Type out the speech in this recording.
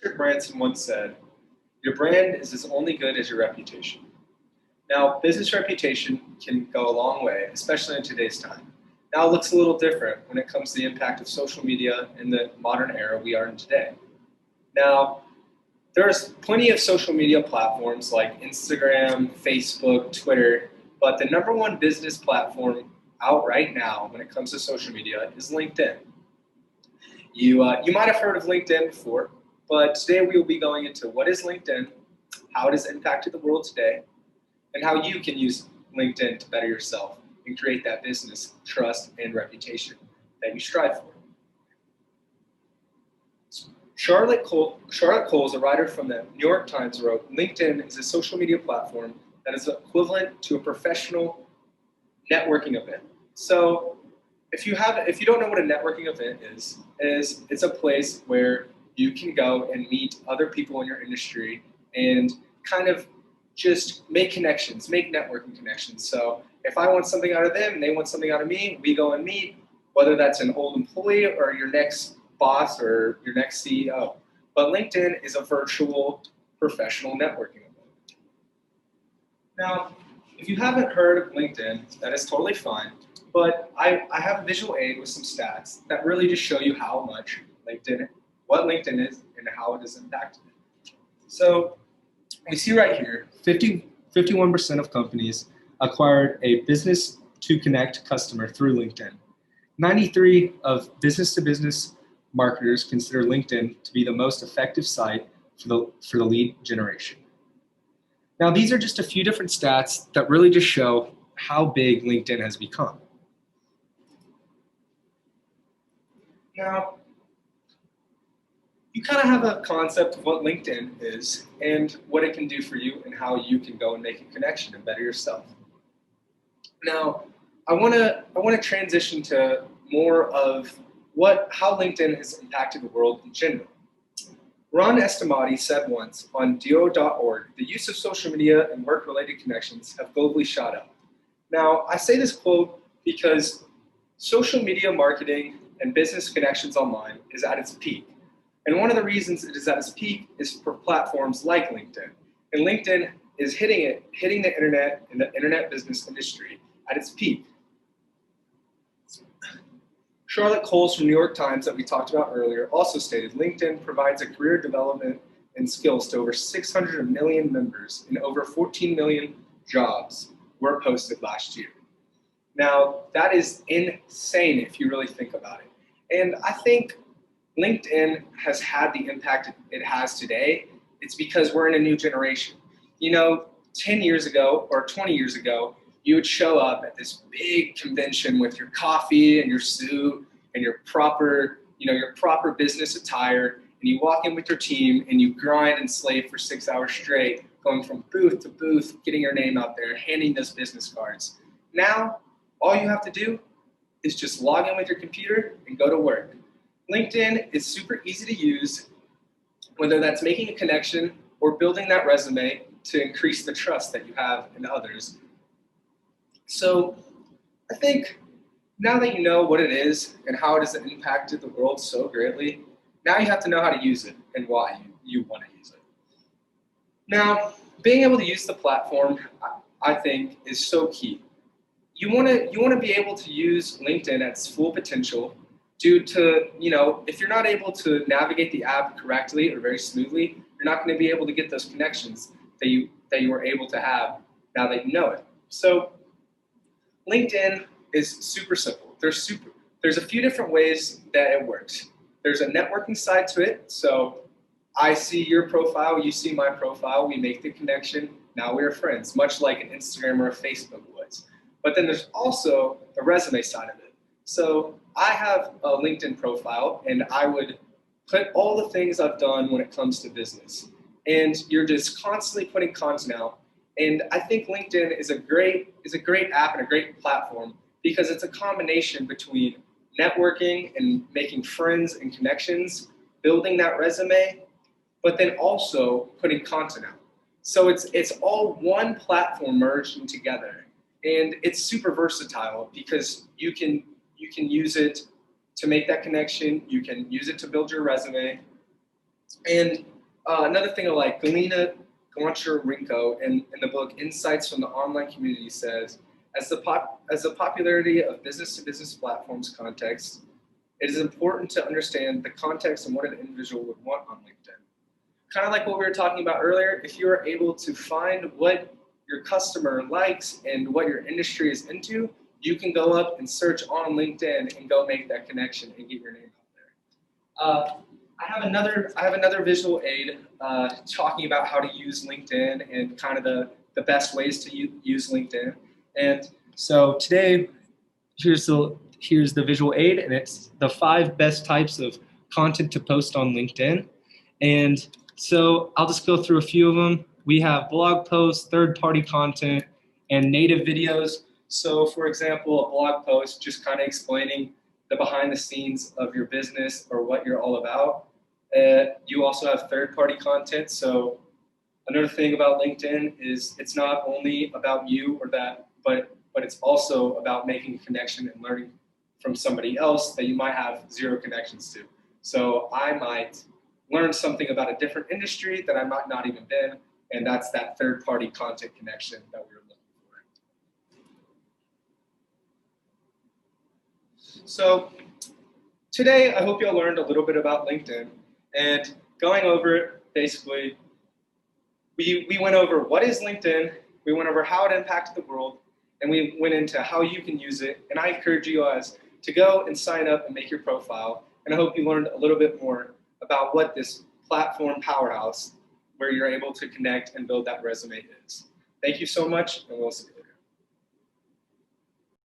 Richard Branson once said, "Your brand is as only good as your reputation." Now, business reputation can go a long way, especially in today's time. Now, it looks a little different when it comes to the impact of social media in the modern era we are in today. Now, there's plenty of social media platforms like Instagram, Facebook, Twitter, but the number one business platform out right now when it comes to social media is LinkedIn. You might have heard of LinkedIn before, but today we will be going into what is LinkedIn, how it has impacted the world today, and how you can use LinkedIn to better yourself and create that business trust and reputation that you strive for. Charlotte Coles, a writer from the New York Times, wrote, "LinkedIn is a social media platform that is equivalent to a professional networking event." So if you don't know what a networking event is it's a place where you can go and meet other people in your industry and kind of just make connections, make networking connections. So if I want something out of them and they want something out of me, we go and meet, whether that's an old employee or your next boss or your next CEO. But LinkedIn is a virtual professional networking event. Now, if you haven't heard of LinkedIn, that is totally fine. But I have a visual aid with some stats that really just show you how much what LinkedIn is and how it is impacted. So we see right here, 51% of companies acquired a business to connect customer through LinkedIn. 93 of business-to-business marketers consider LinkedIn to be the most effective site for the lead generation. Now, these are just a few different stats that really just show how big LinkedIn has become. Now, you kind of have a concept of what LinkedIn is and what it can do for you and how you can go and make a connection and better yourself. Now, I want to transition to more of how LinkedIn has impacted the world in general. Ron Estamati said once on Duo.org, "The use of social media and work-related connections have globally shot up." Now, I say this quote because social media marketing and business connections online is at its peak. And one of the reasons it is at its peak is for platforms like LinkedIn. And LinkedIn is hitting the internet and the internet business industry at its peak. Charlotte Coles from New York Times that we talked about earlier also stated, "LinkedIn provides a career development and skills to over 600 million members and over 14 million jobs were posted last year." Now, that is insane if you really think about it. And I think LinkedIn has had the impact it has today. It's because we're in a new generation. 10 years ago or 20 years ago, you would show up at this big convention with your coffee and your suit and your proper business attire, and you walk in with your team and you grind and slave for 6 hours straight, going from booth to booth, getting your name out there, handing those business cards. Now, all you have to do is just log in with your computer and go to work. LinkedIn is super easy to use, whether that's making a connection or building that resume to increase the trust that you have in others. So I think now that you know what it is and how it has impacted the world so greatly, now you have to know how to use it and why you want to use it. Now, being able to use the platform, I think, is so key. You want to be able to use LinkedIn at its full potential due to, if you're not able to navigate the app correctly or very smoothly, you're not going to be able to get those connections that you were able to have now that you know it. So LinkedIn is super simple. There's a few different ways that it works. There's a networking side to it. So I see your profile, you see my profile, we make the connection, now we're friends, much like an Instagram or a Facebook was. But then there's also the resume side of it. So I have a LinkedIn profile and I would put all the things I've done when it comes to business. And you're just constantly putting content out. And I think LinkedIn is a great app and a great platform because it's a combination between networking and making friends and connections, building that resume, but then also putting content out. So it's all one platform merged together. And it's super versatile because you can use it to make that connection. You can use it to build your resume. And another thing I like, Galina Goncharenko in the book Insights from the Online Community says, as the popularity of business-to-business platforms context, it is important to understand the context and what an individual would want on LinkedIn. Kind of like what we were talking about earlier, if you are able to find what your customer likes and what your industry is into, you can go up and search on LinkedIn and go make that connection and get your name out there. I have another visual aid talking about how to use LinkedIn and kind of the best ways to use LinkedIn. And so today, here's the visual aid, and it's the 5 best types of content to post on LinkedIn. And so I'll just go through a few of them. We have blog posts, third-party content, and native videos. So for example, a blog post just kind of explaining the behind the scenes of your business or what you're all about. You also have third-party content. So another thing about LinkedIn is it's not only about you or that, but it's also about making a connection and learning from somebody else that you might have 0 connections to. So I might learn something about a different industry that I might not even been, and that's that third-party content connection that we're looking for. So today, I hope you all learned a little bit about LinkedIn, and going over it, basically, we went over what is LinkedIn, we went over how it impacted the world, and we went into how you can use it. And I encourage you guys to go and sign up and make your profile. And I hope you learned a little bit more about what this platform powerhouse, where you're able to connect and build that resume is. Thank you so much, and we'll see you.